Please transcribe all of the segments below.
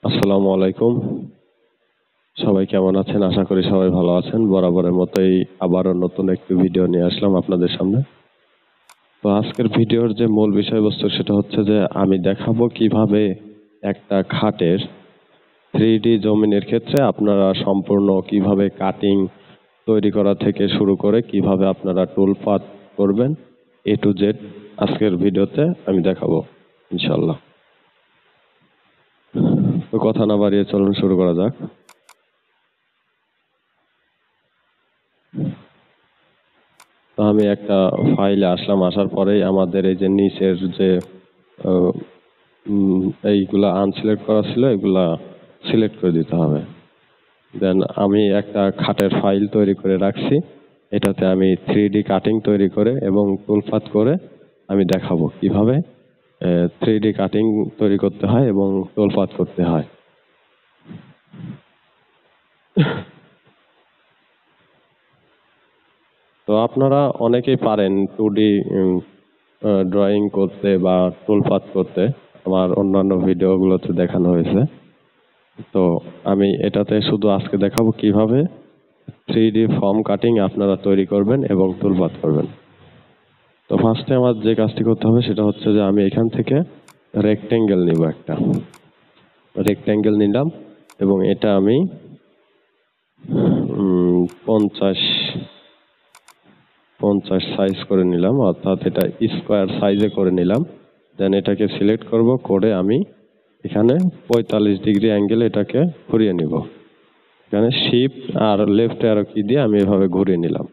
আসসালামু আলাইকুম। সবাই কেমন আছেন? আশা করি সবাই ভালো আছেন। বরাবরের মতোই আবারও নতুন একটি ভিডিও নিয়ে আসলাম আপনাদের সামনে। তো আজকের ভিডিওর যে মূল বিষয়বস্তু সেটা হচ্ছে যে আমি দেখাবো কিভাবে একটা খাটের 3D জমিনের ক্ষেত্রে আপনারা সম্পূর্ণ কিভাবে কাটিং তৈরি করা থেকে শুরু করে কিভাবে আপনারা টুল পাত করবেন A to Z আজকের ভিডিওতে আমি দেখাবো ইনশাল্লাহ। তো কথা না বাড়িয়ে চলুন শুরু করা যাক। তো আমি একটা ফাইলে আসলাম, আসার পরেই আমাদের এই যে নিচের যে আহ, এইগুলা আনসিলেক্ট করা ছিল এগুলা সিলেক্ট করে দিতে হবে। দেন আমি একটা খাটের ফাইল তৈরি করে রাখছি, এটাতে আমি 3D কাটিং তৈরি করে এবং টুলপাত করে আমি দেখাবো কিভাবে 3D কাটিং তৈরি করতে হয় এবং টুলপাত করতে হয়। তো আপনারা অনেকেই পারেন 2D ড্রয়িং করতে বা টুলপাত করতে, আমার অন্যান্য ভিডিওগুলোতে দেখানো হয়েছে। তো আমি এটাতে শুধু আজকে দেখাবো কিভাবে 3D ফর্ম কাটিং আপনারা তৈরি করবেন এবং টুলপাত করবেন। তো ফার্স্টে আমার যে কাজটি করতে হবে সেটা হচ্ছে যে আমি এখান থেকে রেক্টেঙ্গেল নিব, একটা রেক্টেঙ্গেল নিলাম এবং এটা আমি 50 সাইজ করে নিলাম, অর্থাৎ এটা স্কোয়ার সাইজে করে নিলাম। দেন এটাকে সিলেক্ট করব, করে আমি এখানে 45 ডিগ্রি অ্যাঙ্গেল এটাকে ঘুরিয়ে নিব। এখানে শিফট আর লেফট অ্যারো কি দিয়ে আমি এভাবে ঘুরিয়ে নিলাম।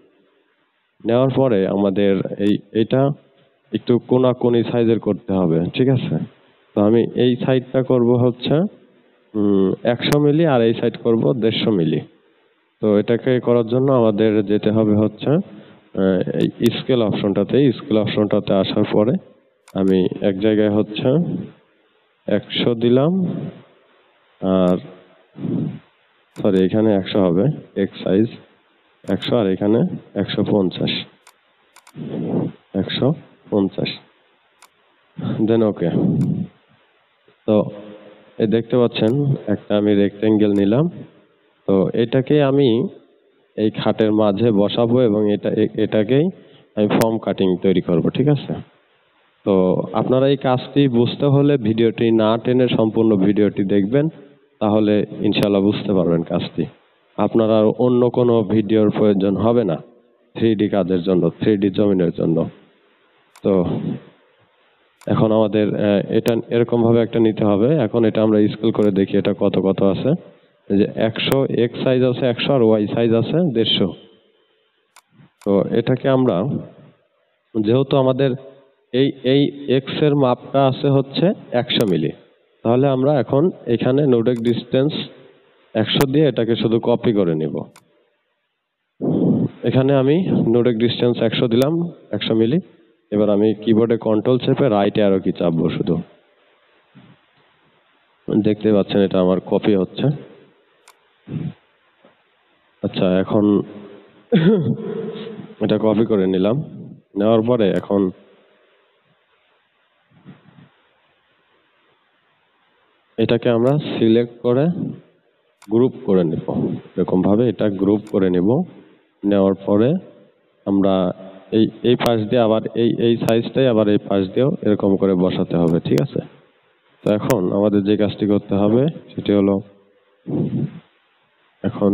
নেওয়ার পরে আমাদের এইটা একটু কোনাকুনি সাইজের করতে হবে, ঠিক আছে? তো আমি এই সাইডটা করব হচ্ছে 100 মিলি আর এই সাইড করব 150 মিলি। তো এটাকে করার জন্য আমাদের যেতে হবে হচ্ছে এই স্কেল অপশনটাতে আসার পরে আমি এক জায়গায় হচ্ছে 100 দিলাম, আর সরি এখানে 100 হবে এক সাইজ 100, আর এখানে 150 দেন ওকে। তো এই দেখতে পাচ্ছেন একটা আমি রেক্টেঙ্গেল নিলাম। তো এটাকে আমি এই খাটের মাঝে বসাবো এবং এটাকেই আমি ফর্ম কাটিং তৈরি করব, ঠিক আছে? তো আপনারা এই কাজটি বুঝতে হলে ভিডিওটি না টেনে সম্পূর্ণ ভিডিওটি দেখবেন, তাহলে ইনশাল্লাহ বুঝতে পারবেন কাজটি। আপনার আর অন্য কোনো ভিডিওর প্রয়োজন হবে না 3D কাজের জন্য, 3D জমিনের জন্য। তো এখন আমাদের এটা এরকম ভাবে একটা নিতে হবে। এখন এটা আমরা স্কেল করে দেখি এটা কত কত আছে। এই যে 100 এক্স সাইজ আছে 100 আর ওয়াই সাইজ আছে 150। তো এটাকে আমরা, যেহেতু আমাদের এই এক্স এর মাপটা আছে হচ্ছে 100 মিলি, তাহলে আমরা এখন এখানে নোডেক ডিস্টেন্স 100 দিয়ে এটাকে শুধু কপি করে নিব। এখানে আমি নোডেক ডিস্টেন্স 100 দিলাম, 100 মিলি। এবার আমি কিবোর্ডে কন্ট্রোল চেপে রাইট অ্যারো কি চাপবো শুধু। দেখতে পাচ্ছেন এটা আমার কপি হচ্ছে। আচ্ছা, এখন এটা কপি করে নিলাম। নেওয়ার পরে এখন এটাকে আমরা সিলেক্ট করে গ্রুপ করে নেব। এরকম ভাবে এটা গ্রুপ করে নেব। নেওয়ার পরে আমরা এই পাশ দিয়ে আবার এই সাইজটাই আবার এই পাশ দিয়েও এরকম করে বসাতে হবে, ঠিক আছে? তো এখন আমাদের যে কাজটি করতে হবে সেটি হলো, এখন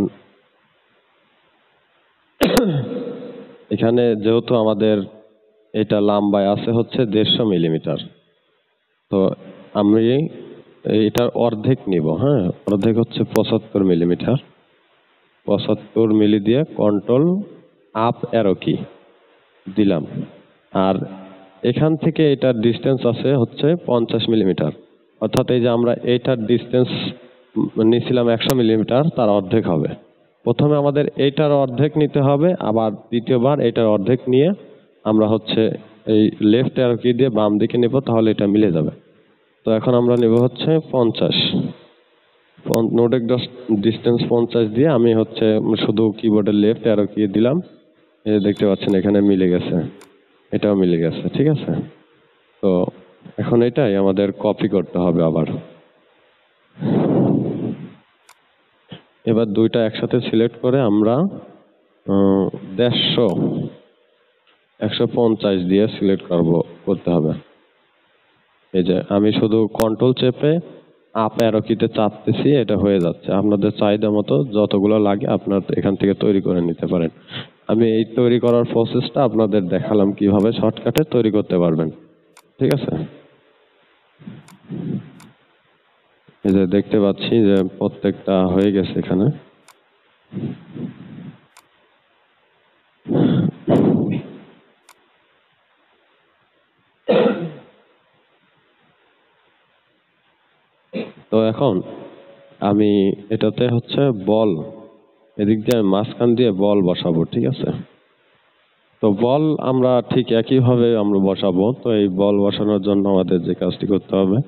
এখানে যেহেতু আমাদের এটা লম্বায় আছে হচ্ছে 150 মিলিমিটার, তো আমি এটার অর্ধেক নিব। হ্যাঁ, অর্ধেক হচ্ছে 75 মিলিমিটার। 75 মিলি দিয়ে কন্ট্রোল আপ অ্যারো কি দিলাম। আর এখান থেকে এটার ডিস্টেন্স আছে হচ্ছে 50 মিলিমিটার, অর্থাৎ এই যে আমরা এইটার ডিস্টেন্স নিয়েছিলাম 100 মিলিমিটার, তার অর্ধেক হবে। প্রথমে আমাদের এইটার অর্ধেক নিতে হবে, আবার দ্বিতীয়বার এইটার অর্ধেক নিয়ে আমরা হচ্ছে এই লেফট অ্যারো কি দিয়ে বাম দিকে নেব, তাহলে এটা মিলে যাবে। তো এখন আমরা নেব হচ্ছে 50, নোডেক ডিস্টেন্স 50 দিয়ে আমি হচ্ছে শুধু কিবোর্ডের লেফট অ্যারো কি দিলাম। এই দেখতে পাচ্ছেন এখানে মিলে গেছে, এটাও মিলে গেছে, ঠিক আছে? তো এখন এটাই আমাদের কপি করতে হবে আবার। এবার দুইটা একসাথে সিলেক্ট করে আমরা 150 150 দিয়ে সিলেক্ট করতে হবে। এই যে আমি শুধু কন্ট্রোল চেপে আপ অ্যারো কিতে চাপতেছি, এটা হয়ে যাচ্ছে। আপনাদের চাহিদা মতো যতগুলো লাগে আপনার এখান থেকে তৈরি করে নিতে পারেন। আমি এই তৈরি করার প্রসেসটা আপনাদের দেখালাম কিভাবে শর্টকাটে তৈরি করতে পারবেন। ঠিক আছে, এই যে দেখতে পাচ্ছি যে প্রত্যেকটা হয়ে গেছে এখানে। তো এখন আমি এটাতে হচ্ছে বল, এদিক দিয়ে মাঝখান দিয়ে বল বসাবো। ঠিক আছে, তো বল আমরা ঠিক একইভাবে আমরা বসাবো। তো এই বল বসানোর জন্য আমাদের যে কাজটি করতে হবে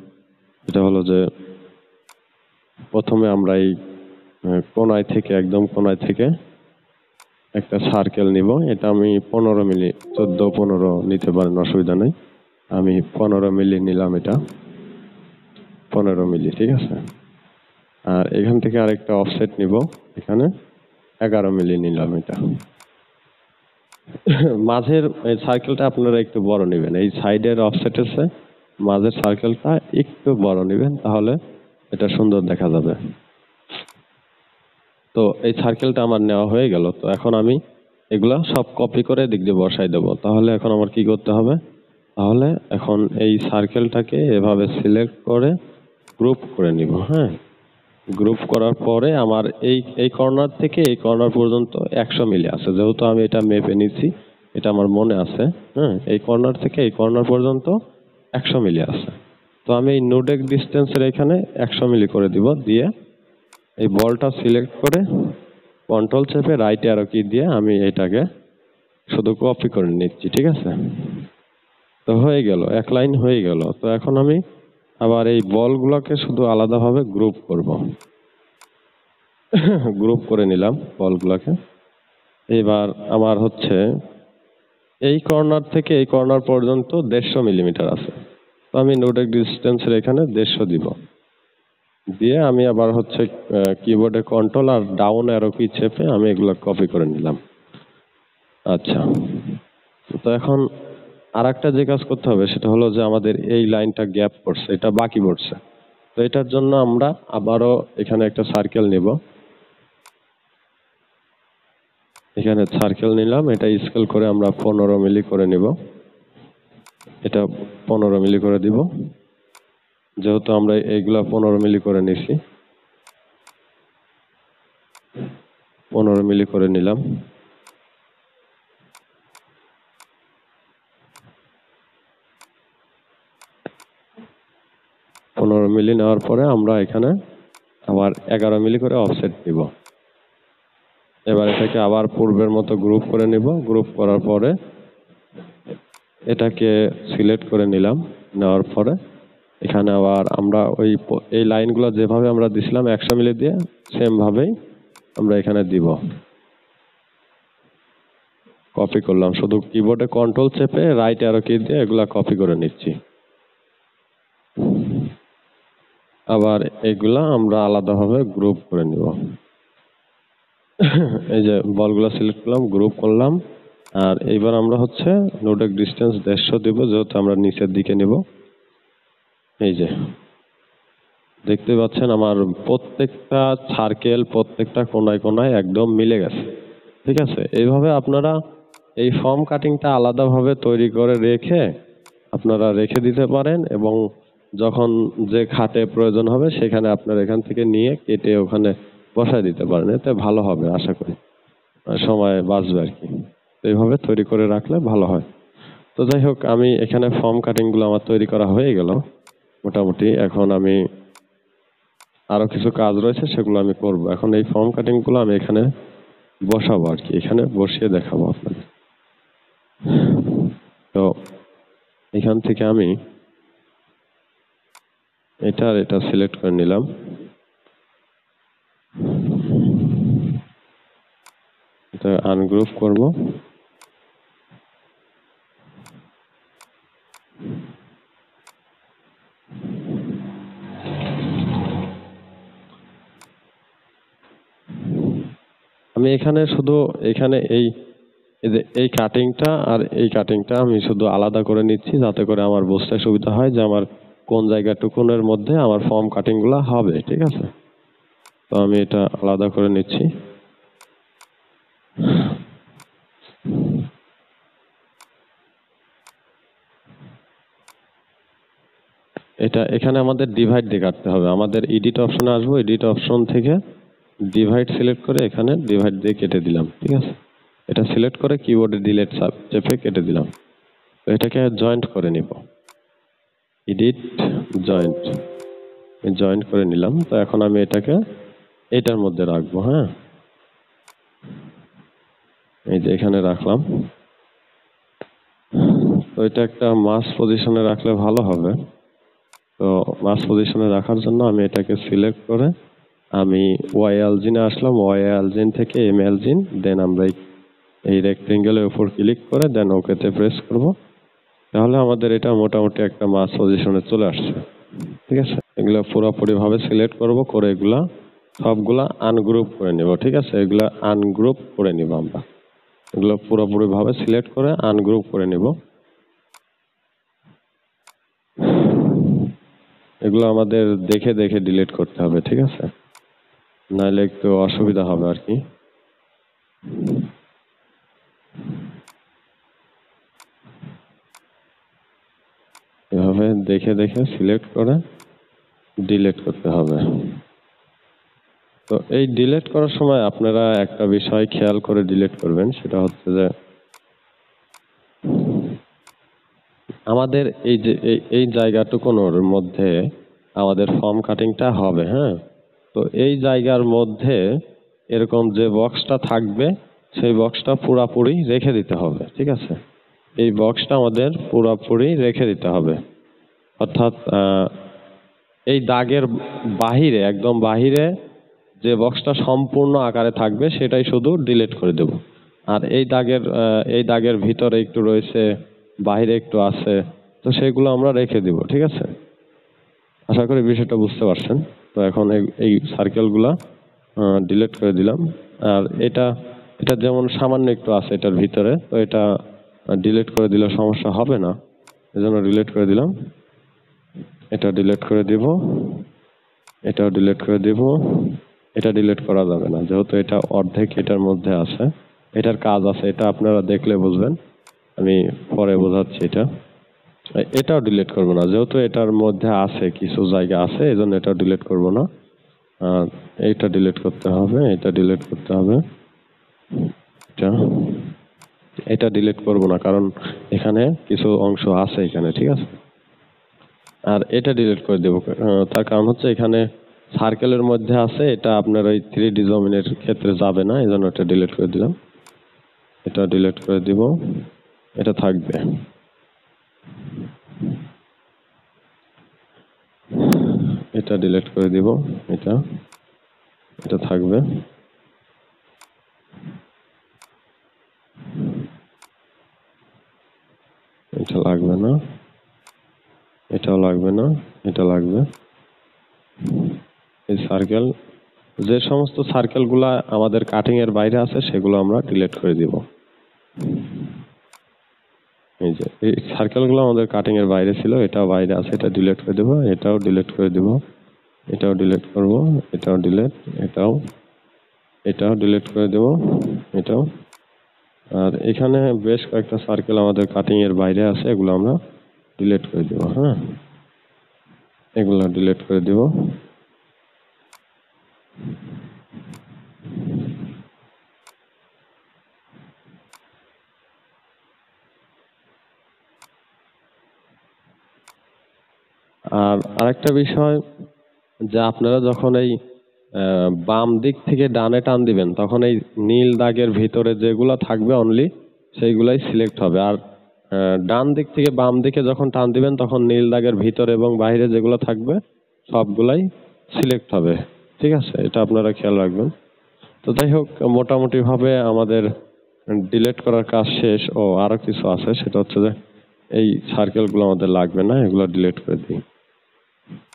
এটা হলো যে প্রথমে আমরা এই কোনায় থেকে, একদম কোনায় থেকে একটা সার্কেল নিব। এটা আমি 15 মিলি, 14-15 নিতে পারেন, অসুবিধা নেই। আমি 15 মিলি নিলাম, এটা 15 মিলি। ঠিক আছে, আর এখান থেকে আরেকটা অফসেট নিব, এখানে 11 মিলি নিলাম। এটা মাঝের এই সার্কেলটা আপনারা একটু বড় নেবেন, এই সাইডের অফসেটের চেয়ে মাঝের সার্কেলটা একটু বড় নেবেন, তাহলে এটা সুন্দর দেখা যাবে। তো এই সার্কেলটা আমার নেওয়া হয়ে গেল। তো এখন আমি এগুলা সব কপি করে দিক দিয়ে বসাই দেবো। তাহলে এখন আমার কি করতে হবে, তাহলে এখন এই সার্কেলটাকে এভাবে সিলেক্ট করে গ্রুপ করে নিব। হ্যাঁ, গ্রুপ করার পরে আমার এই কর্নার থেকে এই কর্নার পর্যন্ত 100 মিলি আছে, যেহেতু আমি এটা মেপে নিচ্ছি, এটা আমার মনে আছে। হ্যাঁ, এই কর্নার থেকে এই কর্নার পর্যন্ত 100 মিলি আছে। তো আমি এই নোডেক ডিস্টেন্সের এখানে 100 মিলি করে দিব, দিয়ে এই বলটা সিলেক্ট করে কন্ট্রোল চেপে রাইট অ্যারো কি দিয়ে আমি এটাকে শুধু কপি করে নিচ্ছি। ঠিক আছে, তো হয়ে গেল, এক লাইন হয়ে গেল। তো এখন আমি আবার এই বলগুলোকে শুধু আলাদাভাবে গ্রুপ করব। গ্রুপ করে নিলাম বলগুলোকে। এবার আমার হচ্ছে এই কর্নার থেকে এই কর্নার পর্যন্ত 150 মিলিমিটার আছে। তো আমি নোডেক ডিস্টেন্সের এখানে 150 দিব, দিয়ে আমি আবার হচ্ছে কিবোর্ডে কন্ট্রোল আর ডাউন অ্যারো কি চেপে আমি এগুলো কপি করে নিলাম। আচ্ছা, তো এখন আর একটা যে কাজ করতে হবে সেটা হলো যে আমাদের এই লাইনটা গ্যাপ পড়ছে, এটা বাকি পড়ছে। তো এটার জন্য আমরা আবারও এখানে একটা সার্কেল নিব, এখানে সার্কেল নিলাম, এটা স্কেল করে আমরা 15 মিলি করে নিব। এটা 15 মিলি করে দিব, যেহেতু আমরা এইগুলা 15 মিলি করে নিছি। 15 মিলি করে নিলাম। পনেরো মিলি নেওয়ার পরে আমরা এখানে আবার 11 মিলি করে অফসেট দিব। এবার এটাকে আবার পূর্বের মতো গ্রুপ করে নিব। গ্রুপ করার পরে এটাকে সিলেক্ট করে নিলাম, নেওয়ার পরে এখানে আবার আমরা এই লাইনগুলো যেভাবে আমরা দিছিলাম 100 মিলি দিয়ে, সেম ভাবেই আমরা এখানে দিব। কপি করলাম, শুধু কিবোর্ডে কন্ট্রোল চেপে রাইট অ্যারো কি দিয়ে এগুলা কপি করে নিচ্ছি। আবার এগুলা আমরা আলাদাভাবে গ্রুপ করে নিব। এই যে বলগুলো সিলেক্ট করলাম, গ্রুপ করলাম। আর এইবার আমরা হচ্ছে নোডেক ডিস্টেন্স 150 দিব, যেহেতু আমরা নিচের দিকে নিব। এই যে দেখতে পাচ্ছেন আমার প্রত্যেকটা সার্কেল, প্রত্যেকটা কোনায় কোনায় একদম মিলে গেছে। ঠিক আছে, এইভাবে আপনারা এই ফর্ম কাটিংটা আলাদাভাবে তৈরি করে রেখে আপনারা রেখে দিতে পারেন, এবং যখন যে খাটে প্রয়োজন হবে সেখানে আপনারা এখান থেকে নিয়ে কেটে ওখানে বসায় দিতে পারেন। এতে ভালো হবে, আশা করি সময় বাঁচবে আর কি। এইভাবে তৈরি করে রাখলে ভালো হয়। তো যাই হোক, আমি এখানে ফর্ম কাটিংগুলো আমার তৈরি করা হয়ে গেল মোটামুটি। এখন আমি আরো কিছু কাজ রয়েছে, সেগুলো আমি করব। এখন এই ফর্ম কাটিংগুলো আমি এখানে বসাবো আর কি, এখানে বসিয়ে দেখাবো আপনাদের। তো এখান থেকে আমি এটা আর এটা সিলেক্ট করে নিলাম। এটা আনগ্রুপ করব। আমি এখানে শুধু এখানে এই যে এই কাটিংটা আর এই কাটিংটা আমি শুধু আলাদা করে নিচ্ছি, যাতে করে আমার বুঝতে সুবিধা হয় যে আমার কোন জায়গাটুকুনের মধ্যে আমার ফর্ম কাটিংগুলো হবে। ঠিক আছে, তো আমি এটা আলাদা করে নিচ্ছি। এটা এখানে আমাদের ডিভাইড দিয়ে কাটতে হবে। আমাদের এডিট অপশনে আসবো, এডিট অপশন থেকে ডিভাইড সিলেক্ট করে এখানে ডিভাইড দিয়ে কেটে দিলাম। ঠিক আছে, এটা সিলেক্ট করে কিবোর্ডে ডিলিট চেপে কেটে দিলাম। তো এটাকে জয়েন্ট করে নিব, এডিট জয়েন্ট, জয়েন্ট করে নিলাম। তো এখন আমি এটাকে এটার মধ্যে রাখবো। হ্যাঁ, এই যে এখানে রাখলাম। তো এটা একটা মাস পজিশনে রাখলে ভালো হবে। তো মাস পজিশনে রাখার জন্য আমি এটাকে সিলেক্ট করে আমি ওয়াই আলজিনে আসলাম, ওয়াই আলজিন থেকে এম আলজিন, দেন আমরা এই রেক্টেঙ্গেলের উপর ক্লিক করে দেন ওকেতে প্রেস করব। তাহলে আমাদের এটা মোটামুটি একটা মাস পজিশনে চলে আসছে। ঠিক আছে, এগুলো পুরোপুরি ভাবে সিলেক্ট করব, করে এগুলা সবগুলা আনগ্রুপ করে নিব। ঠিক আছে, এগুলা আনগ্রুপ করে নিব আমরা, এগুলো পুরোপুরি ভাবে সিলেক্ট করে আনগ্রুপ করে নিব। এগুলো আমাদের দেখে দেখে ডিলিট করতে হবে। ঠিক আছে, নাহলে একটু অসুবিধা হবে আর কি। এভাবে দেখে দেখে সিলেক্ট করে ডিলিট করতে হবে। তো এই ডিলিট করার সময় আপনারা একটা বিষয় খেয়াল করে ডিলিট করবেন, সেটা হচ্ছে যে আমাদের এই যে এই জায়গাটুকুনোর মধ্যে আমাদের ফর্ম কাটিংটা হবে। হ্যাঁ, তো এই জায়গার মধ্যে এরকম যে বক্সটা থাকবে সেই বক্সটা পুরাপুরি রেখে দিতে হবে। ঠিক আছে, এই বক্সটা আমাদের পুরাপুরি রেখে দিতে হবে। অর্থাৎ এই দাগের বাহিরে, একদম বাহিরে যে বক্সটা সম্পূর্ণ আকারে থাকবে সেটাই শুধু ডিলিট করে দেব। আর এই দাগের ভিতরে একটু রয়েছে, বাহিরে একটু আছে, তো সেগুলো আমরা রেখে দিব। ঠিক আছে, আশা করি বিষয়টা বুঝতে পারছেন। তো এখন এই সার্কেলগুলা ডিলিট করে দিলাম। আর এটা এটা যেমন সামান্য একটু আছে এটার ভিতরে, তো এটা ডিলিট করে দিলে সমস্যা হবে না, এজন্য ডিলিট করে দিলাম। এটা ডিলিট করে দিব, এটাও ডিলিট করে দিব। এটা ডিলিট করা যাবে না, যেহেতু এটা অর্ধেক এটার মধ্যে আছে, এটার কাজ আছে, এটা আপনারা দেখলে বুঝবেন, আমি পরে বোঝাচ্ছি। এটাও ডিলিট করব না, যেহেতু এটার মধ্যে আছে, কিছু জায়গা আছে, এজন্য এটাও ডিলিট করব না। আর এইটা ডিলিট করতে হবে, এটা ডিলিট করতে হবে, এটা এটা ডিলিট করব না, কারণ এখানে কিছু অংশ আছে এখানে। ঠিক আছে, আর এটা ডিলিট করে দেব, তার কারণ হচ্ছে এখানে সার্কেলের মধ্যে আছে, এটা আপনার ওই 3D জমিনের ক্ষেত্রে যাবে না, এজন্য এটা ডিলিট করে দিলাম। এটা ডিলিট করে দিব, এটা থাকবে। এটা ডিলিট করে দিব, এটা এটা থাকবে। এটা লাগবে না, এটাও লাগবে না, এটা লাগবে। এই সার্কেল, যে সমস্ত সার্কেলগুলা আমাদের কাটিং এর বাইরে আছে সেগুলো আমরা ডিলিট করে দিব। এই যে এই সার্কেলগুলো আমাদের কাটিং এর বাইরে ছিল, এটাও বাইরে আছে, এটা ডিলিট করে দেব, এটাও ডিলিট করে দেব, এটাও ডিলিট করব, এটাও ডিলিট, এটাও ডিলিট করে দেব, এটাও। আর এখানে বেশ কয়েকটা সার্কেল আমাদের কাটিং এর বাইরে আছে, এগুলো আমরা ডিলিট করে দেব। হ্যাঁ, এগুলো ডিলিট করে দেব। আর আরেকটা বিষয়, যে আপনারা যখন এই বাম দিক থেকে ডানে টান দিবেন, তখন এই নীল দাগের ভিতরে যেগুলো থাকবে অনলি সেইগুলাই সিলেক্ট হবে। আর ডান দিক থেকে বাম দিকে যখন টান দিবেন, তখন নীল দাগের ভিতরে এবং বাইরে যেগুলো থাকবে সবগুলাই সিলেক্ট হবে। ঠিক আছে, এটা আপনারা খেয়াল রাখবেন। তো যাই হোক, মোটামুটি ভাবে আমাদের ডিলিট করার কাজ শেষ। ও আরো কিছু আছে, সেটা হচ্ছে যে এই সার্কেলগুলো আমাদের লাগবে না, এগুলো ডিলিট করে দিই।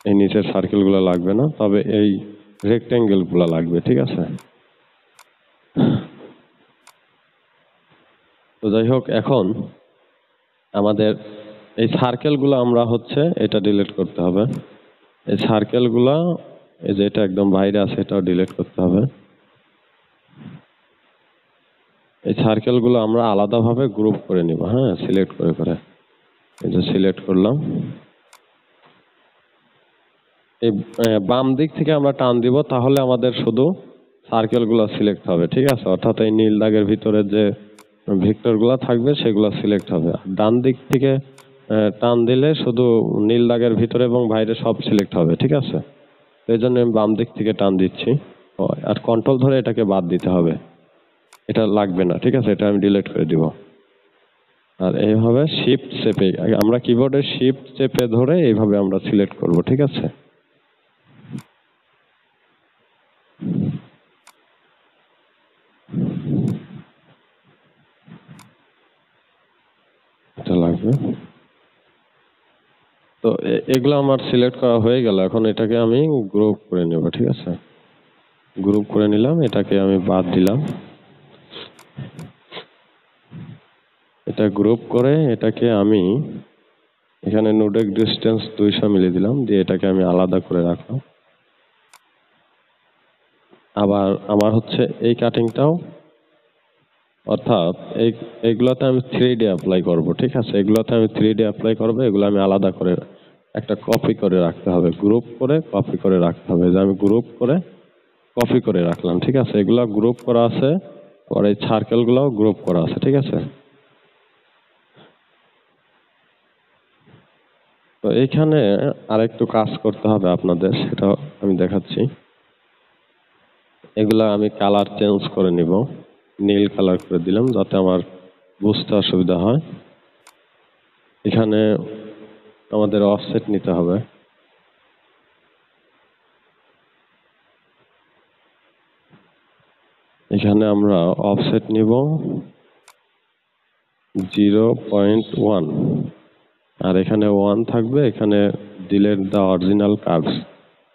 এই নিচের সার্কেলগুলো লাগবে না, তবে এই রেক্টেঙ্গেলগুলো লাগবে। ঠিক আছে, তো যাই হোক, এখন আমাদের এই সার্কেলগুলো আমরা হচ্ছে এটা ডিলিট করতে হবে। এই সার্কেলগুলো, এই যে এটা একদম বাইরে আছে, এটাও ডিলিট করতে হবে। এই সার্কেলগুলো আমরা আলাদাভাবে গ্রুপ করে নিব। হ্যাঁ, সিলেক্ট করে করে এই যে সিলেক্ট করলাম। এই বাম দিক থেকে আমরা টান দিব, তাহলে আমাদের শুধু সার্কেলগুলো সিলেক্ট হবে। ঠিক আছে, অর্থাৎ এই নীল দাগের ভিতরে যে ভেক্টরগুলো থাকবে সেগুলো সিলেক্ট হবে। আর ডান দিক থেকে টান দিলে শুধু নীল দাগের ভিতরে এবং বাইরে সব সিলেক্ট হবে। ঠিক আছে, এই জন্য আমি বাম দিক থেকে টান দিচ্ছি। আর কন্ট্রোল ধরে এটাকে বাদ দিতে হবে, এটা লাগবে না। ঠিক আছে, এটা আমি ডিলিট করে দিব। আর এইভাবে শিফট চেপে, আমরা কিবোর্ডে শিফট চেপে ধরে এইভাবে আমরা সিলেক্ট করব। ঠিক আছে, এটা লাগবে। তো এগুলো আমার সিলেক্ট করা হয়ে গেল। এখন এটাকে আমি গ্রুপ করে নেব। ঠিক আছে, গ্রুপ করে নিলাম, এটাকে আমি বাদ দিলাম। এটা গ্রুপ করে এটাকে আমি এখানে নোডেক ডিস্টেন্স 200 মিলিয়ে দিলাম, দিয়ে এটাকে আমি আলাদা করে রাখলাম। আবার আমার হচ্ছে এই কাটিংটাও, অর্থাৎ এইগুলোতে আমি 3D অ্যাপ্লাই করব। ঠিক আছে, এগুলোতে আমি 3D অ্যাপ্লাই করব। এগুলো আমি আলাদা করে একটা কপি করে রাখতে হবে, গ্রুপ করে কপি করে রাখতে হবে। যে আমি গ্রুপ করে কপি করে রাখলাম। ঠিক আছে, এগুলো গ্রুপ করা আছে, আর এই সার্কেলগুলোও গ্রুপ করা আছে। ঠিক আছে, তো এইখানে আরেকটু কাজ করতে হবে আপনাদের, সেটা আমি দেখাচ্ছি। এগুলা আমি কালার চেঞ্জ করে নিব, নীল কালার করে দিলাম যাতে আমার বুঝতে অসুবিধা হয়। এখানে আমাদের অফসেট নিতে হবে। এখানে আমরা অফসেট নিব 0.1, আর এখানে 1 থাকবে। এখানে ডিলিট দ্য অরিজিনাল কার্ভস,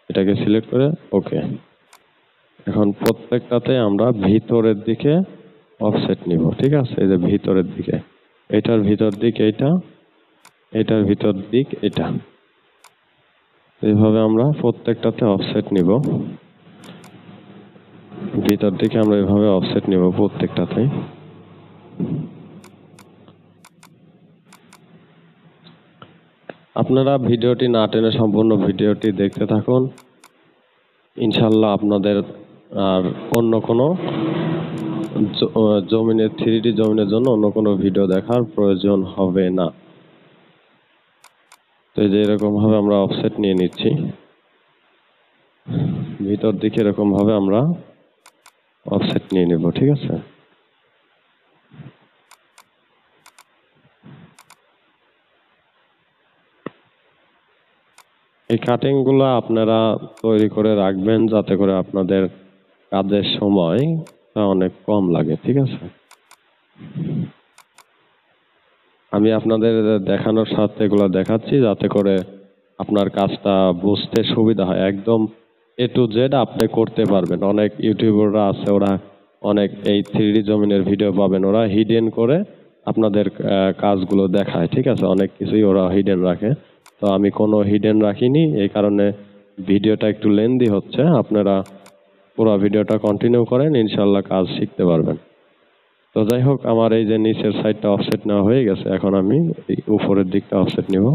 এটাকে সিলেক্ট করে ওকে। এখন প্রত্যেকটাতে আমরা ভিতরের দিকে অফসেট নিব। ঠিক আছে, এই যে ভিতরের দিকে, এটার ভিতর দিক এইটা, এটার ভিতর দিক এটা, এইভাবে আমরা প্রত্যেকটাতে অফসেট নিব। ভিতর দিকে আমরা এইভাবে অফসেট নিব প্রত্যেকটাতে। আপনারা ভিডিওটি না টেনে সম্পূর্ণ ভিডিওটি দেখতে থাকুন। ইনশাল্লাহ আপনাদের আর অন্য কোনো জমিনের 3D জমিনের জন্য অন্য কোনো ভিডিও দেখার প্রয়োজন হবে না। তো এই যে এরকম ভাবে আমরা অফসেট নিয়ে নিচ্ছি, ভিতর দিকে এরকম ভাবে আমরা অফসেট নিয়ে নেব। ঠিক আছে, এই কাটিং গুলা আপনারা তৈরি করে রাখবেন যাতে করে আপনাদের কাজের সময় অনেক কম লাগে। ঠিক আছে, আমি আপনাদের দেখানোর সাথে এগুলো দেখাচ্ছি যাতে করে আপনার কাজটা বুঝতে সুবিধা হয়। একদম A to Z আপনি করতে পারবেন। অনেক ইউটিউবাররা আছে, ওরা অনেক এই 3D জমিনের ভিডিও পাবেন, ওরা হিডেন করে আপনাদের কাজগুলো দেখায়। ঠিক আছে, অনেক কিছুই ওরা হিডেন রাখে। তো আমি কোনো হিডেন রাখিনি, এই কারণে ভিডিওটা একটু লেন্দি হচ্ছে। আপনারা পুরো ভিডিওটা কন্টিনিউ করেন, ইনশাল্লাহ কাজ শিখতে পারবেন। তো যাই হোক, আমার এই যে নিচের সাইডটা অফসেট নেওয়া হয়ে গেছে, এখন আমি এই উপরের দিকটা অফসেট নিব।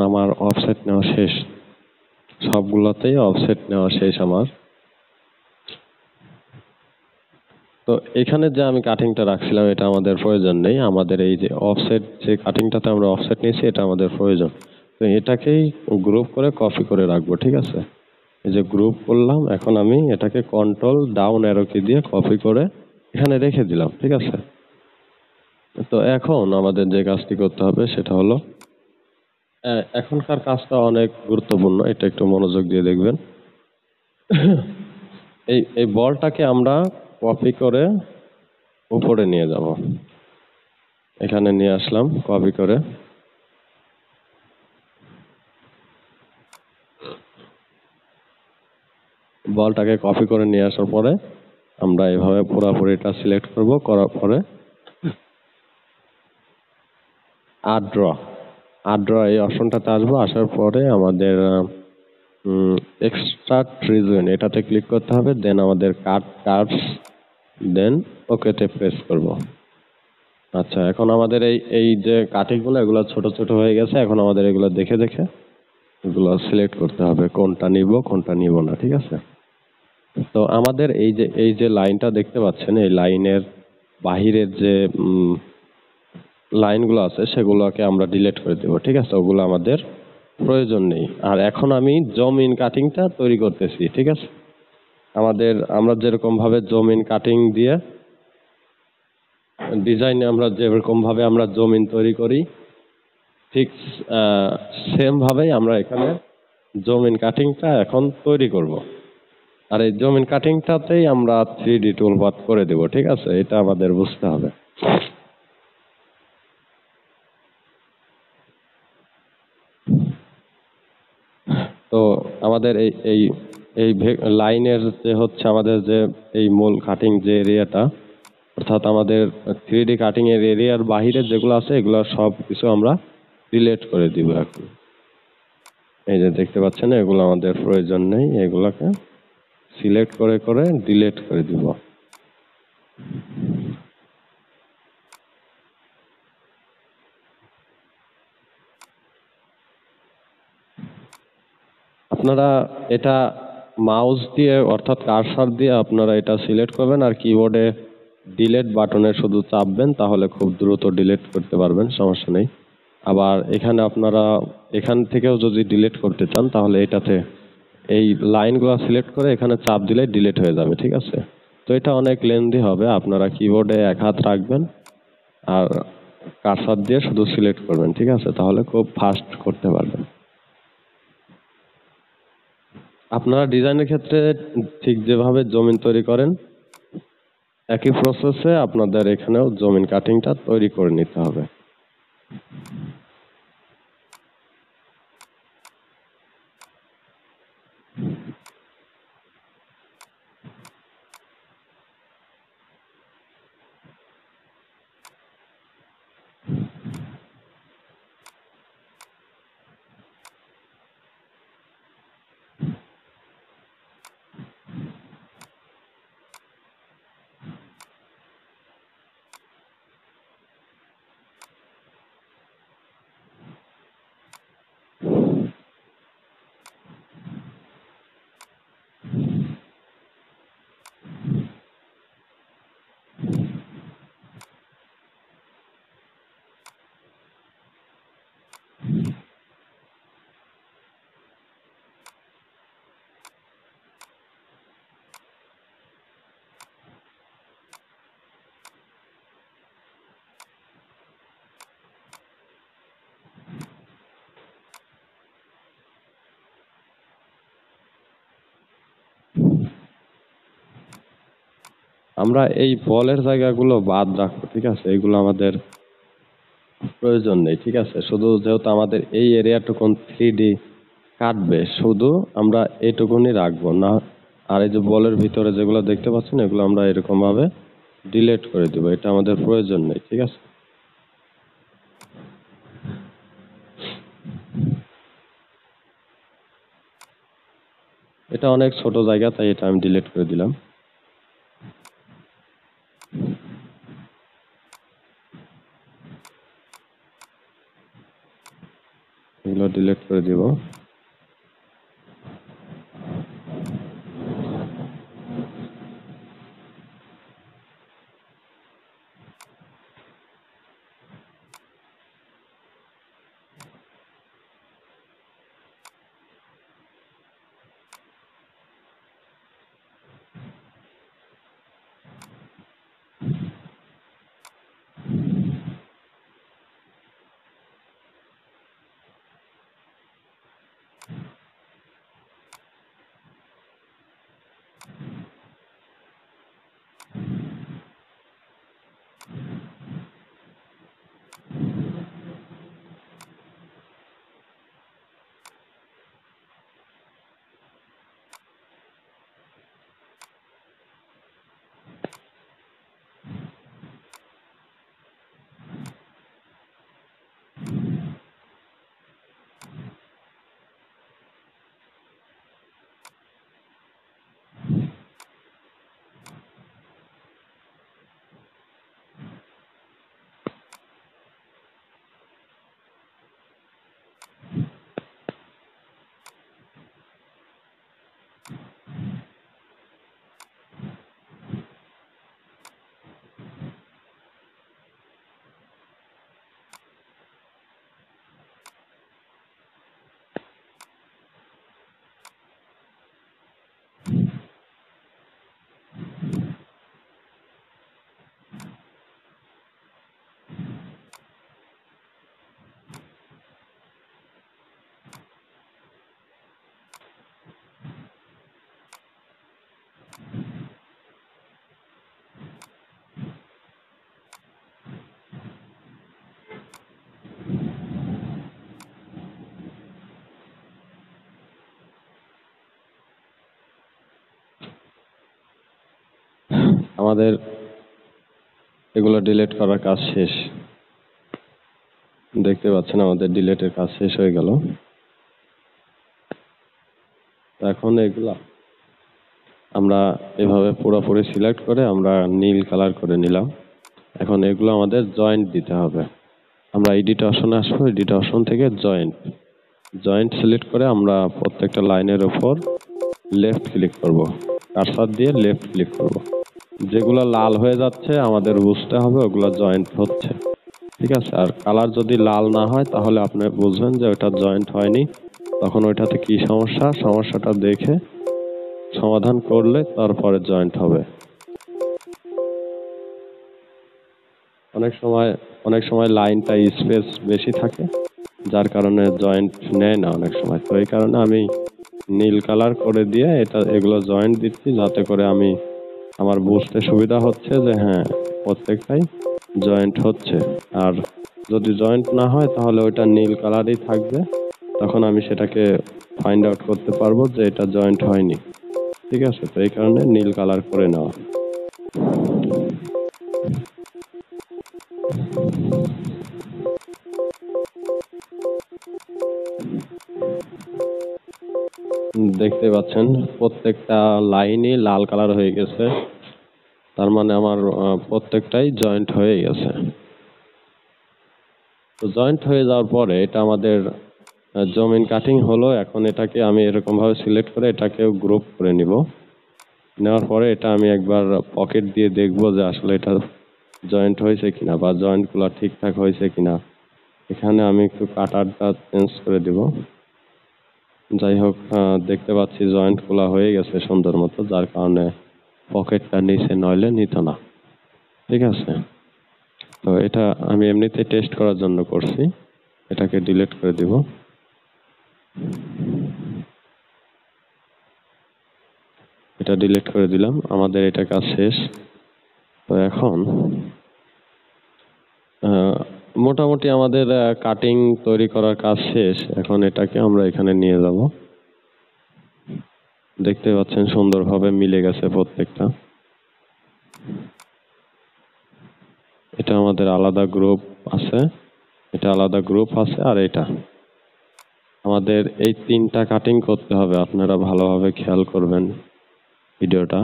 আমার অফসেট নেওয়া শেষ, সবগুলোতেই অফসেট নেওয়া শেষ আমার। তো এখানে যে আমি কাটিংটা রাখছিলাম এটা আমাদের প্রয়োজন নেই, আমাদের এই যে অফসেট যে কাটিংটাতে আমরা অফসেট নিয়েছি এটা আমাদের প্রয়োজন। তো এটাকেই গ্রুপ করে কপি করে রাখবো, ঠিক আছে। এই যে গ্রুপ করলাম, এখন আমি এটাকে কন্ট্রোল ডাউন অ্যারো কি দিয়ে কপি করে এখানে রেখে দিলাম, ঠিক আছে। তো এখন আমাদের যে কাজটি করতে হবে সেটা হলো, এখনকার কাজটা অনেক গুরুত্বপূর্ণ, এটা একটু মনোযোগ দিয়ে দেখবেন। এই এই বলটাকে আমরা কপি করে উপরে নিয়ে যাব, এখানে নিয়ে আসলাম কপি করে। বলটাকে কপি করে নিয়ে আসার পরে আমরা এভাবে পুরোপুরিটা সিলেক্ট করব, করার পরে আর্ট ড্র এই অপশনটাতে আসবো, আসার পরে আমাদের এক্সট্রাক্ট রিজন এটাতে ক্লিক করতে হবে, দেন আমাদের কাট কার্ভস, দেন ওকেতে প্রেস করব। আচ্ছা, এখন আমাদের এই এই যে কাটিংগুলো এগুলো ছোট ছোট হয়ে গেছে, এখন আমাদের এগুলো দেখে দেখে এগুলো সিলেক্ট করতে হবে কোনটা নিব কোনটা নিব না, ঠিক আছে। তো আমাদের এই যে লাইনটা দেখতে পাচ্ছেন, এই লাইনের বাহিরের যে লাইনগুলো আছে সেগুলোকে আমরা ডিলিট করে দেবো, ঠিক আছে, ওগুলো আমাদের প্রয়োজন নেই। আর এখন আমি জুম ইন কাটিংটা তৈরি করতেছি, ঠিক আছে। আমরা যেরকম ভাবে জুম ইন কাটিং দিয়ে ডিজাইনে আমরা যেরকম ভাবে আমরা জুম ইন তৈরি করি, ঠিক সেম ভাবেই আমরা এখানে জুম ইন কাটিংটা এখন তৈরি করব। আর এই জুম ইন কাটিংটাতেই আমরা 3D টুলপাথ করে দেব, ঠিক আছে, এটা আমাদের বুঝতে হবে। তো আমাদের এই এই এই লাইনের যে হচ্ছে আমাদের যে এই মূল কাটিং যে এরিয়াটা, অর্থাৎ আমাদের 3D কাটিং এর এরিয়ার বাহিরে যেগুলো আছে এগুলো সব কিছু আমরা ডিলিট করে দিব এখন। এই যে দেখতে পাচ্ছেন এগুলো আমাদের প্রয়োজন নেই, এগুলোকে সিলেক্ট করে করে ডিলিট করে দিব। আপনারা এটা মাউস দিয়ে অর্থাৎ কার্সার দিয়ে আপনারা এটা সিলেক্ট করবেন, আর কিবোর্ডে ডিলিট বাটনে শুধু চাপবেন, তাহলে খুব দ্রুত ডিলিট করতে পারবেন, সমস্যা নেই। আবার এখানে আপনারা এখান থেকেও যদি ডিলিট করতে চান তাহলে এটাতে এই লাইনগুলো সিলেক্ট করে এখানে চাপ দিলে ডিলিট হয়ে যাবে, ঠিক আছে। তো এটা অনেক লেন্দি হবে, আপনারা কিবোর্ডে এক হাত রাখবেন আর কার্সার দিয়ে শুধু সিলেক্ট করবেন, ঠিক আছে, তাহলে খুব ফাস্ট করতে পারবেন। আপনারা ডিজাইনের ক্ষেত্রে ঠিক যেভাবে জমিন তৈরি করেন একই প্রসেসে আপনাদের এখানেও জমিন কাটিংটা তৈরি করে নিতে হবে। আমরা এই বলের জায়গাগুলো বাদ রাখবো, ঠিক আছে, এগুলো আমাদের প্রয়োজন নেই, ঠিক আছে। শুধু যেহেতু আমাদের এই এরিয়াটুকুন 3D কাটবে, শুধু আমরা এইটুকুনি রাখবো না। আর এই যে বলের ভিতরে যেগুলো দেখতে পাচ্ছেন এগুলো আমরা এরকম ভাবে ডিলিট করে দিব, এটা আমাদের প্রয়োজন নেই, ঠিক আছে। এটা অনেক ছোট জায়গা, তাই এটা আমি ডিলিট করে দিলাম। এগুলো এগুলো ডিলিট করে দিব। আমাদের এগুলো ডিলিট করার কাজ শেষ। দেখতে পাচ্ছেন আমাদের ডিলিটের কাজ শেষ হয়ে গেল। এখন এগুলা আমরা এভাবে পুরোপুরি সিলেক্ট করে আমরা নীল কালার করে নিলাম। এখন এগুলো আমাদের জয়েন্ট দিতে হবে। আমরা এডিট অপশনে আসবো, এডিট অপশন থেকে জয়েন্ট সিলেক্ট করে আমরা প্রত্যেকটা লাইনের উপর লেফট ক্লিক করব, কার্সার দিয়ে লেফট ক্লিক করব। যেগুলো লাল হয়ে যাচ্ছে আমাদের বুঝতে হবে ওগুলো জয়েন্ট হচ্ছে, ঠিক আছে। আর কালার যদি লাল না হয় তাহলে আপনি বুঝবেন যে ওটা জয়েন্ট হয়নি। তখন ওইটাতে কি সমস্যাটা দেখে সমাধান করলে তারপরে জয়েন্ট হবে। অনেক সময় লাইনটা স্পেস বেশি থাকে, যার কারণে জয়েন্ট নেয় না অনেক সময়। তো এই কারণে আমি নীল কালার করে দিয়ে এগুলো জয়েন্ট দিচ্ছি, যাতে করে আমার বুঝতে সুবিধা হচ্ছে যে হ্যাঁ প্রত্যেকটাই জয়েন্ট হচ্ছে। আর যদি জয়েন্ট না হয় তাহলে ওইটা নীল কালারই থাকবে, তখন আমি সেটাকে ফাইন্ড আউট করতে পারবো যে এটা জয়েন্ট হয়নি, ঠিক আছে। তো এই কারণে নীল কালার করে নেওয়া। দেখতে পাচ্ছেন প্রত্যেকটা লাইনই লাল কালার হয়ে গেছে, তার মানে আমার প্রত্যেকটাই জয়েন্ট হয়ে গেছে। তো জয়েন্ট হয়ে যাওয়ার পরে এটা আমাদের জমিন কাটিং হলো। এখন এটাকে আমি এরকম ভাবে সিলেক্ট করে এটাকে গ্রুপ করে নিব। নেওয়ার পরে এটা আমি একবার পকেট দিয়ে দেখবো যে আসলে এটা জয়েন্ট হয়েছে কিনা বা জয়েন্টগুলো ঠিকঠাক হয়েছে কিনা। এখানে আমি একটু কাটারটা চেঞ্জ করে দিব। যাই হোক, দেখতে পাচ্ছি জয়েন্টগুলো হয়ে গেছে সুন্দর মতো, যার কারণে পকেটটা নিচে নইলে নিত না, ঠিক আছে। তো এটা আমি এমনিতে টেস্ট করার জন্য করছি, এটাকে ডিলিট করে দিব। এটা ডিলিট করে দিলাম, আমাদের এটা কাজ শেষ। তো এখন মোটামুটি আমাদের কাটিং তৈরি করার কাজ শেষ। এখন এটাকে আমরা এখানে নিয়ে যাব। দেখতে পাচ্ছেন সুন্দরভাবে মিলে গেছে প্রত্যেকটা। এটা আমাদের আলাদা গ্রুপ আছে, এটা আলাদা গ্রুপ আছে, আর এটা আমাদের এই তিনটা কাটিং করতে হবে। আপনারা ভালোভাবে খেয়াল করবেন ভিডিওটা।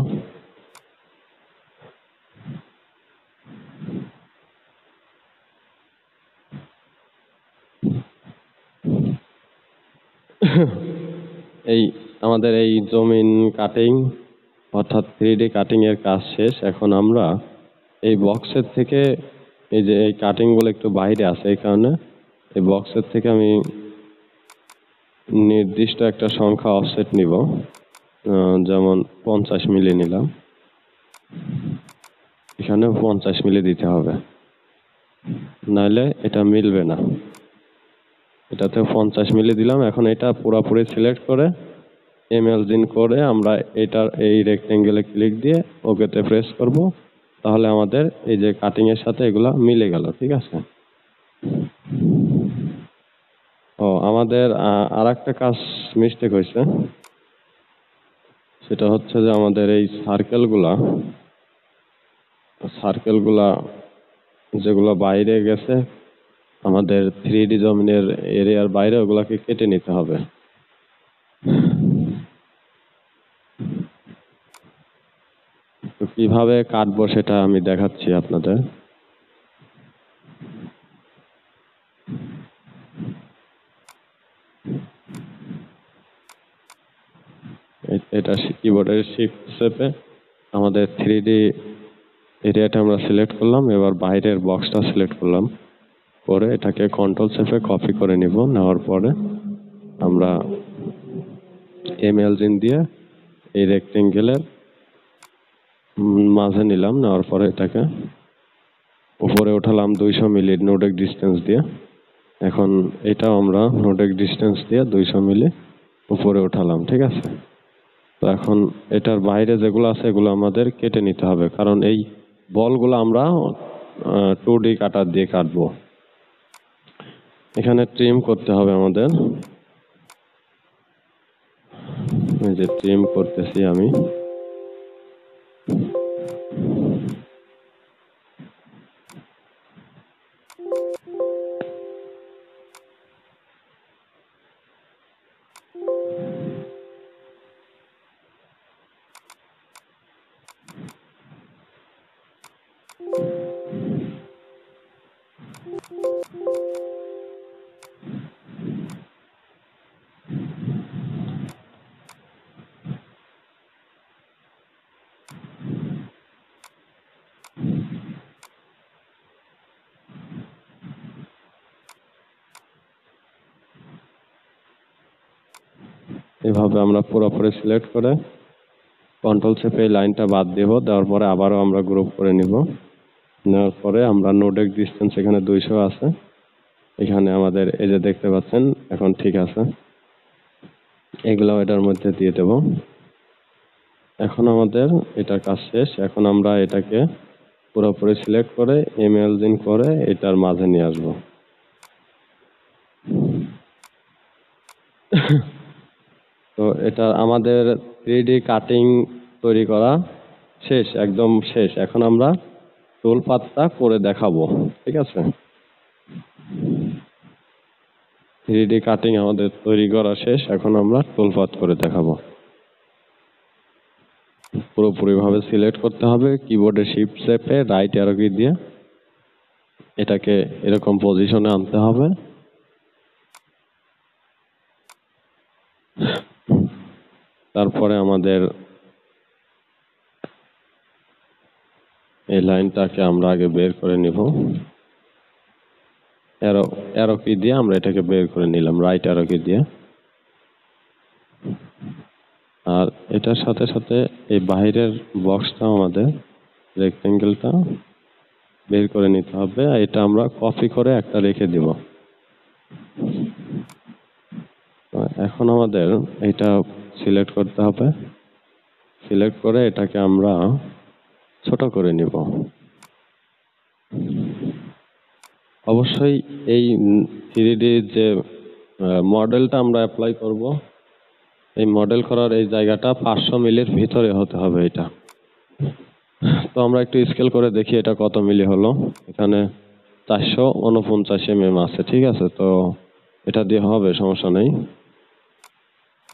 আমাদের এই জমিন কাটিং অর্থাৎ 3D কাটিং এর কাজ শেষ। এখন আমরা এই বক্সের থেকে এই যে এই কাটিং গুলো একটু বাইরে আছে, এই কারণে এই বক্সের থেকে আমি নির্দিষ্ট একটা সংখ্যা অফসেট নিব, যেমন 50 মিলি নিলাম। এখানে 50 মিলি দিতে হবে, নাহলে এটা মিলবে না। এটাতে 50 মিলি দিলাম। এখন এটা পুরোপুরি সিলেক্ট করে ইমেজিন করে আমরা এটার এই রেক্টেঙ্গেলে ক্লিক দিয়ে ওকেতে প্রেস করব। তাহলে আমাদের এই যে কাটিং এর সাথে এগুলা মিলে গেল। ঠিক আছে। আমাদের আর একটা কাজ মিস্টেক হয়েছে, সেটা হচ্ছে যে আমাদের এই সার্কেলগুলা যেগুলো বাইরে গেছে আমাদের 3D জমিনের এরিয়ার বাইরে, ওগুলাকে কেটে নিতে হবে। তো কিভাবে কাটবো সেটা আমি দেখাচ্ছি আপনাদের। এটা কিবোর্ডের শিফট চেপে আমাদের 3D এরিয়াটা আমরা সিলেক্ট করলাম। এবার বাইরের বক্সটা সিলেক্ট করলাম, করে এটাকে কন্ট্রোল চেপে কপি করে নিব। নেওয়ার পরে আমরা ইমেজিন দিয়ে এই রেক্টেঙ্গেলের মাঝে নিলাম। নেওয়ার পরে এটাকে উপরে উঠালাম 200 মিলি নোডেক ডিস্টেন্স দিয়ে। এখন এটাও আমরা নোডেক ডিস্টেন্স দিয়ে 200 মিলি উপরে উঠালাম। ঠিক আছে। তো এখন এটার বাইরে যেগুলো আছে এগুলো আমাদের কেটে নিতে হবে, কারণ এই বলগুলো আমরা 2D কাটার দিয়ে কাটবো। এখানে ট্রিম করতে হবে আমাদের। এই যে ট্রিম করতেছি আমি। এভাবে আমরা পুরোপুরি সিলেক্ট করে কন্ট্রোল চেপে এই লাইনটা বাদ দেব। দেওয়ার পরে আবারও আমরা গ্রুপ করে নিব। নেওয়ার পরে আমরা নোডেক ডিস্টেন্স এখানে 200 আছে। এখানে আমাদের এই যে দেখতে পাচ্ছেন এখন ঠিক আছে। এগুলাও এটার মধ্যে দিয়ে দেব। এখন আমাদের এটার কাজ শেষ। এখন আমরা এটাকে পুরোপুরি সিলেক্ট করে ইমেজিন করে এটার মাঝে নিয়ে আসবো। তো এটা আমাদের 3D কাটিং তৈরি করা শেষ, একদম শেষ। এখন আমরা টুল পাতটা করে দেখাবো। ঠিক আছে। 3D কাটিং আমাদের তৈরি করা শেষ। এখন আমরা টুল পাত করে দেখাবো। পুরোপুরি ভাবে সিলেক্ট করতে হবে, কিবোর্ডে শিফট চেপে রাইট অ্যারো কি দিয়ে এটাকে এরকম পজিশনে আনতে হবে। তারপরে আমাদের এই লাইনটাকে আমরা আগে বের করে নিব। অ্যারো কি দিয়ে আমরা এটাকে বের করে নিলাম, রাইট অ্যারো কি দিয়ে। আর এটার সাথে সাথে এই বাইরের বক্সটা আমাদের রেক্টেঙ্গেলটা বের করে নিতে হবে। এটা আমরা কপি করে একটা রেখে দিব। এখন আমাদের এটা সিলেক্ট করতে হবে। সিলেক্ট করে এটাকে আমরা ছোট করে নিব। অবশ্যই এই 3D যে মডেলটা আমরা অ্যাপ্লাই করব, এই মডেল করার এই জায়গাটা 500 মিলির ভিতরে হতে হবে এটা। তো আমরা একটু স্কেল করে দেখি এটা কত মিলি হলো। এখানে 449 mm আছে। ঠিক আছে। তো এটা দিয়ে হবে, সমস্যা নেই।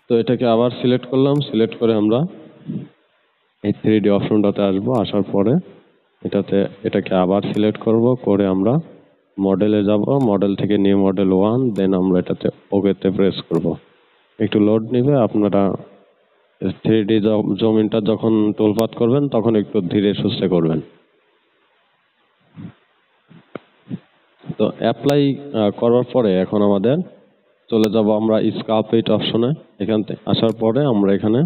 তো এটাকে আবার সিলেক্ট করলাম। সিলেক্ট করে আমরা এই 3D অপশনটাতে আসবো। আসার পরে এটাকে আবার সিলেক্ট করব, করে আমরা মডেলে যাব। মডেল থেকে নিউ মডেল 1, দেন আমরা এটাতে ওকেতে প্রেস করব। একটু লোড নিবে, আপনারা 3D জমিনটা যখন টুলপাত করবেন তখন একটু ধীরে সুস্থে করবেন। তো অ্যাপ্লাই করার পরে এখন আমাদের চলে যাব আমরা স্কালপেট অপশনে। এখান থেকে আসার পরে আমরা এখানে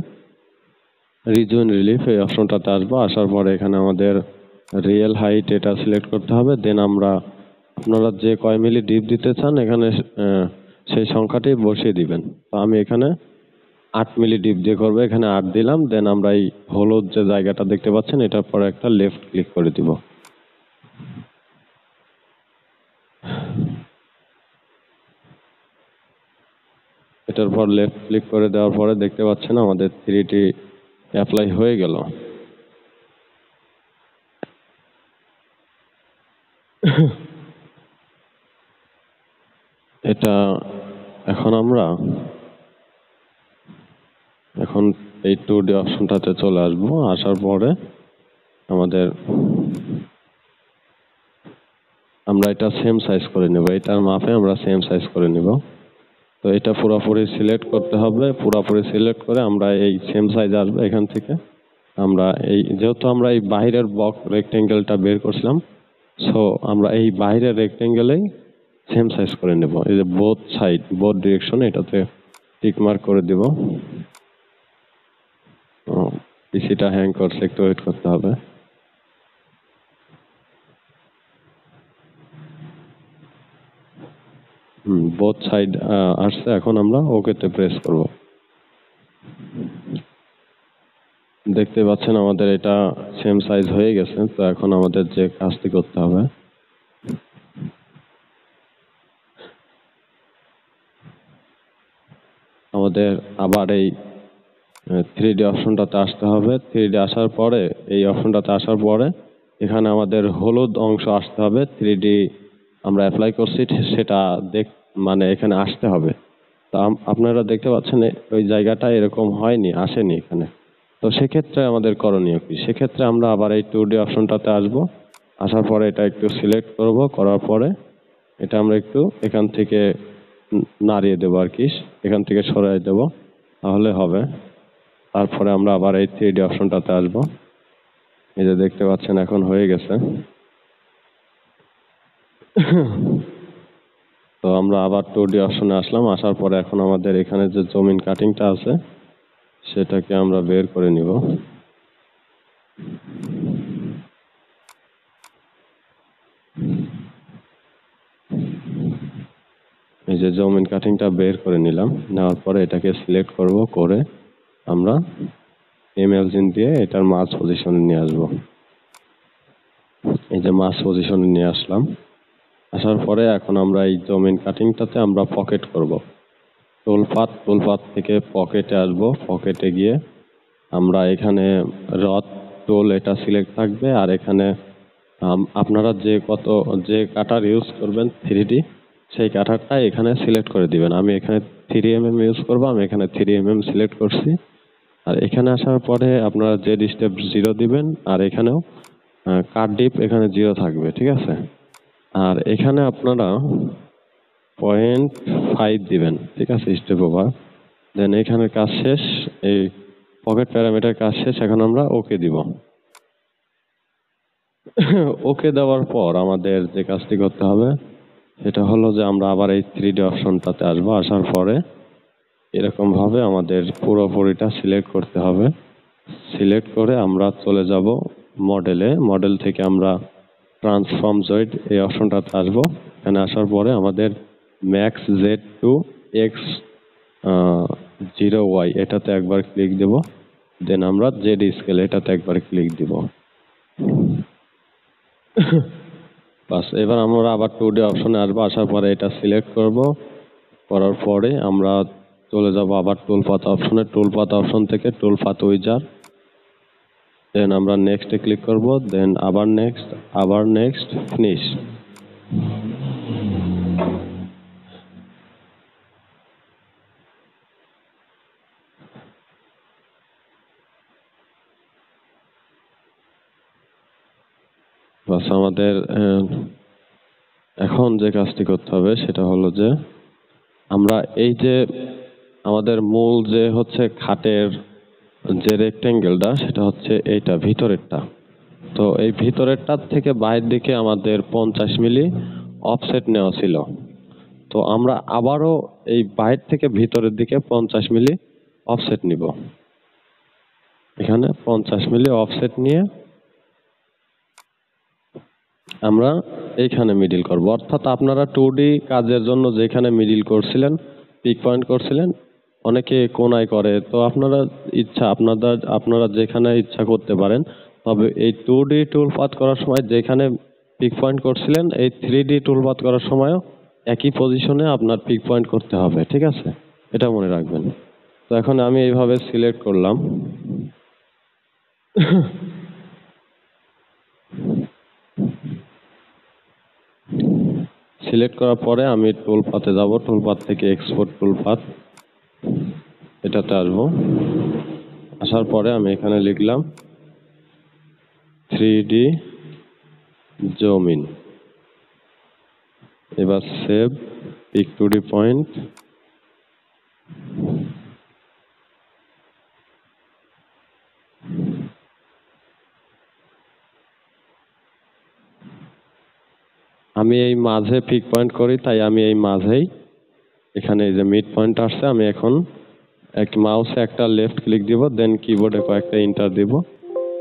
রিজন রিলিফ এই অপশনটাতে আসবো। আসার পরে এখানে আমাদের রিয়েল হাইট এটা সিলেক্ট করতে হবে। দেন আমরা আপনারা যে কয় মিলি ডিপ দিতে চান এখানে সেই সংখ্যাটি বসিয়ে দিবেন। তো আমি এখানে 8 মিলি ডিপ দিয়ে করবো, এখানে 8 দিলাম। দেন আমরা এই হলুদ যে জায়গাটা দেখতে পাচ্ছেন এটার পরে একটা লেফট ক্লিক করে দিব। এটার পর লেফট ক্লিক করে দেওয়ার পরে দেখতে পাচ্ছেন আমাদের 3D অ্যাপ্লাই হয়ে গেল। এটা এখন আমরা এই 2D অপশনটাতে চলে আসবো। আসার পরে আমরা এটা সেম সাইজ করে নেব, এটার মাপে আমরা সেম সাইজ করে নেব। তো এটা পুরোপুরি সিলেক্ট করতে হবে। পুরোপুরি সিলেক্ট করে আমরা এই সেম সাইজ আসবে। এখান থেকে আমরা যেহেতু আমরা এই বাইরের বক্স রেক্টেঙ্গেলটা বের করছিলাম, সো আমরা এই বাইরের রেক্টেঙ্গেলেই সেম সাইজ করে নেব। এই যে বোথ সাইড বোথ ডিরেকশন এটাতে টিক মার্ক করে দিব। পিসিটা হ্যাং করছে, একটু ওয়েট করতে হবে। বোথ সাইড আসছে, এখন আমরা ওকেতে প্রেস করব। দেখতে পাচ্ছেন আমাদের এটা সেম সাইজ হয়ে গেছে। তো এখন আমাদের যে কাজটি করতে হবে, আমাদের আবার এই 3D অপশনটাতে আসতে হবে। 3D আসার পরে এই অপশনটাতে আসার পরে এখানে আমাদের হলুদ অংশ আসতে হবে। 3D আমরা অ্যাপ্লাই করছি সেটা মানে এখানে আসতে হবে। তো আপনারা দেখতে পাচ্ছেন ওই জায়গাটা এরকম হয়নি, আসেনি এখানে। তো সেক্ষেত্রে আমাদের করণীয় কি? সেক্ষেত্রে আমরা আবার এই 2D অপশনটাতে আসবো। আসার পরে এটা একটু সিলেক্ট করব, করার পরে এটা আমরা একটু এখান থেকে নাড়িয়ে দেবো আর কি, এখান থেকে সরাই দেব, তাহলে হবে। তারপরে আমরা আবার এই 3D অপশনটাতে আসবো। এই যে দেখতে পাচ্ছেন এখন হয়ে গেছে। তো আমরা আবার 2D অপশনে আসলাম। আসার পরে এখন আমাদের এখানে যে জমিন কাটিংটা আছে সেটাকে আমরা বের করে নিব। এই যে জমিন কাটিংটা বের করে নিলাম। নেওয়ার পরে এটাকে সিলেক্ট করব, করে আমরা ইমেজিন দিয়ে এটার মাঝ পজিশনে নিয়ে আসব। এই যে মাঝ পজিশনে নিয়ে আসলাম। আসার পরে এখন আমরা এই জমিন কাটিংটাতে আমরা পকেট করব। টুলপাত থেকে পকেটে আসব। পকেটে গিয়ে আমরা এখানে রড টুল এটা সিলেক্ট থাকবে। আর এখানে আপনারা যে কাটার ইউজ করবেন 3D, সেই কাটারটা এখানে সিলেক্ট করে দিবেন। আমি এখানে 3mm ইউজ করব, আমি এখানে 3mm সিলেক্ট করছি। আর এখানে আসার পরে আপনারা যে স্টেপ 0 দিবেন, আর এখানেও কাট ডিপ এখানে 0 থাকবে, ঠিক আছে। আর এখানে আপনারা 0.5 দিবেন, ঠিক আছে, স্টেপ ওভার। দেন এখানে কাজ শেষ, এই পকেট প্যারামিটার কাজ শেষ। এখন আমরা ওকে দিব। ওকে দেওয়ার পর আমাদের যে কাজটি করতে হবে সেটা হলো যে আমরা আবার এই 3D অপশনটাতে আসবো। আসার পরে এরকম ভাবে আমাদের পুরোপুরিটা সিলেক্ট করতে হবে। সিলেক্ট করে আমরা চলে যাব মডেলে। মডেল থেকে আমরা ট্রান্সফর্ম জয়েড এই অপশনটাতে আসবো। এখানে আসার পরে আমাদের max Z two x 0y এটাতে একবার ক্লিক দেব। দেন আমরা জেড স্কেল এটাতে একবার ক্লিক দিব। বাস, এবার আমরা আবার 2D অপশনে আসবো। আসার পরে এটা সিলেক্ট করব। করার পরে আমরা চলে যাব আবার টুলপাত অপশনে। টুলপাত অপশন থেকে টুলপাত উইজার, দেন আমরা নেক্সটে ক্লিক করব। দেন আবার নেক্সট, ফিনিশ। বাস, আমাদের এখন যে কাজটি করতে হবে সেটা হলো যে আমরা এই যে আমাদের মূল যে হচ্ছে খাটের যে রেক্টেঙ্গেলটা সেটা হচ্ছে এইটা ভিতরেরটা। তো এই ভিতরেরটার থেকে বাইরের দিকে আমাদের 50 মিলি অফসেট নেওয়া ছিল। তো আমরা আবারও এই বাইরে থেকে ভিতরের দিকে 50 মিলি অফসেট নিব। এখানে 50 মিলি অফসেট নিয়ে আমরা এইখানে মিডিল করব। অর্থাৎ আপনারা 2D কাজের জন্য যেখানে মিডিল করছিলেন, পিক পয়েন্ট করছিলেন, অনেকে কোনায় করে। তো আপনারা ইচ্ছা আপনারা যেখানে ইচ্ছা করতে পারেন। তবে এই 2D টুল পাথ করার সময় যেখানে পিক পয়েন্ট করছিলেন, এই 3D টুল পাথ করার সময়ও একই পজিশনে আপনার পিক পয়েন্ট করতে হবে। ঠিক আছে? এটা মনে রাখবেন। তো এখন আমি এইভাবে সিলেক্ট করলাম। সিলেক্ট করার পরে আমি টুল পাথে যাব। টুল পাথ থেকে এক্সপোর্ট টুল পাথ, এটাতে আসবো। আসার পরে আমি এখানে লিখলাম 3D জুম ইন। এবার save pick two D point. আমি এই মাঝে পিক পয়েন্ট করি, তাই আমি এই মাঝেই এখানে এই যে মিড পয়েন্ট আসছে, আমি এখন মাউসে একটা লেফট ক্লিক দিব, দেন কিবোর্ডে কয়েকটা এন্টার দিব,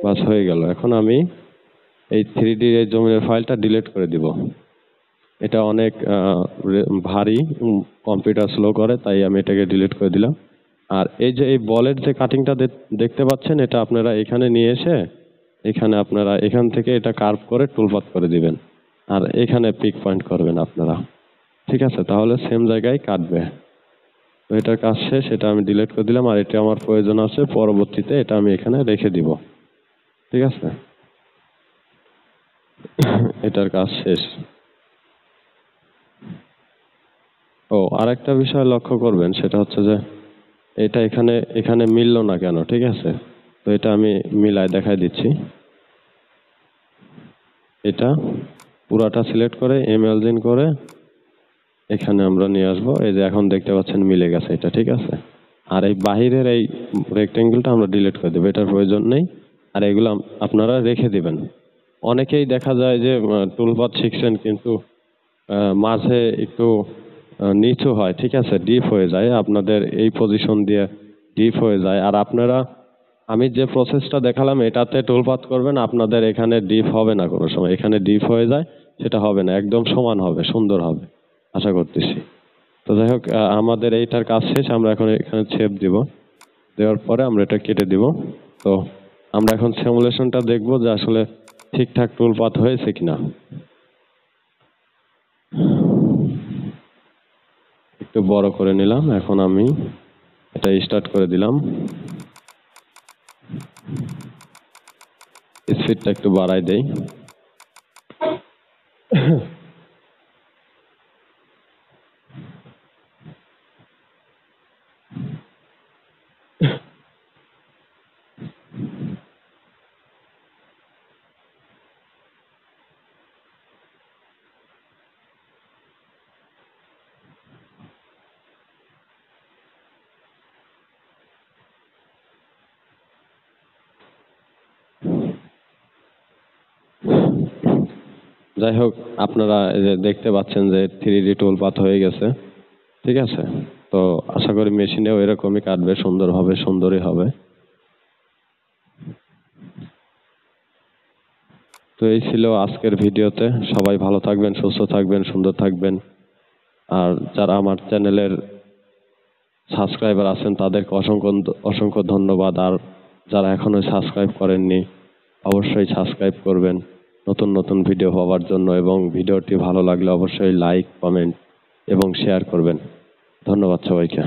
বাস হয়ে গেল। এখন আমি এই 3D এই জমিনের ফাইলটা ডিলিট করে দিব। এটা অনেক ভারী, কম্পিউটার স্লো করে, তাই আমি এটাকে ডিলিট করে দিলাম। আর এই যে এই বলের যে কাটিংটা দেখতে পাচ্ছেন, এটা আপনারা এখানে নিয়ে এসে এখানে আপনারা এখান থেকে এটা কার্ভ করে টুলপাথ করে দিবেন। আর এখানে পিক পয়েন্ট করবেন আপনারা। ঠিক আছে? তাহলে সেম জায়গায় কাটবে। তো এটার কাজ শেষ, এটা আমি ডিলিট করে দিলাম। আর এটা আমার প্রয়োজন আছে পরবর্তীতে, এটা আমি এখানে রেখে দিব। ঠিক আছে? এটার কাজ শেষ। ও, আরেকটা বিষয় লক্ষ্য করবেন, সেটা হচ্ছে যে এটা এখানে মিললো না কেন? ঠিক আছে? তো এটা আমি মিলায় দেখাই দিচ্ছি। এটা পুরাটা সিলেক্ট করে এমএলজিন করে এখানে আমরা নিয়ে আসবো। এই যে এখন দেখতে পাচ্ছেন মিলে গেছে এটা। ঠিক আছে? আর এই বাহিরের এই রেক্টেঙ্গেলটা আমরা ডিলিট করে দেবো, এটার প্রয়োজন নেই। আর এগুলো আপনারা রেখে দিবেন। অনেকেই দেখা যায় যে টুলপাথ শিখছেন, কিন্তু মাঝে একটু নিচু হয়। ঠিক আছে? ডিপ হয়ে যায়, আপনাদের এই পজিশন দিয়ে ডিপ হয়ে যায়। আর আপনারা আমি যে প্রসেসটা দেখালাম এটাতে টুলপাথ করবেন, আপনাদের এখানে ডিপ হবে না কোনো সময়। এখানে ডিপ হয়ে যায়, সেটা হবে না, একদম সমান হবে, সুন্দর হবে, আশা করতেছি। তো যাই হোক, আমাদের এইটার কাজ শেষ। আমরা এখন এখানে ছেপ দিব, দেওয়ার পরে আমরা এটা কেটে দিব। তো আমরা এখন সিমুলেশনটা দেখব যে আসলে ঠিকঠাক টুলপাথ হয়েছে কিনা। একটু বড় করে নিলাম। এখন আমি এটা স্টার্ট করে দিলাম। স্পিডটা একটু বাড়াই দেই। যাই হোক, আপনারা এই যে দেখতে পাচ্ছেন যে 3D টুলপাথ হয়ে গেছে। ঠিক আছে? তো আশা করি মেশিনেও এরকমই কাটবে, সুন্দরভাবে, সুন্দরই হবে। তো এই ছিল আজকের ভিডিওতে। সবাই ভালো থাকবেন, সুস্থ থাকবেন, সুন্দর থাকবেন। আর যারা আমার চ্যানেলের সাবস্ক্রাইবার আছেন তাদেরকে অসংখ্য অসংখ্য ধন্যবাদ। আর যারা এখনো সাবস্ক্রাইব করেননি, অবশ্যই সাবস্ক্রাইব করবেন নতুন নতুন ভিডিও পাওয়ার জন্য। এবং ভিডিওটি ভালো লাগলে অবশ্যই লাইক, কমেন্ট এবং শেয়ার করবেন। ধন্যবাদ সবাইকে।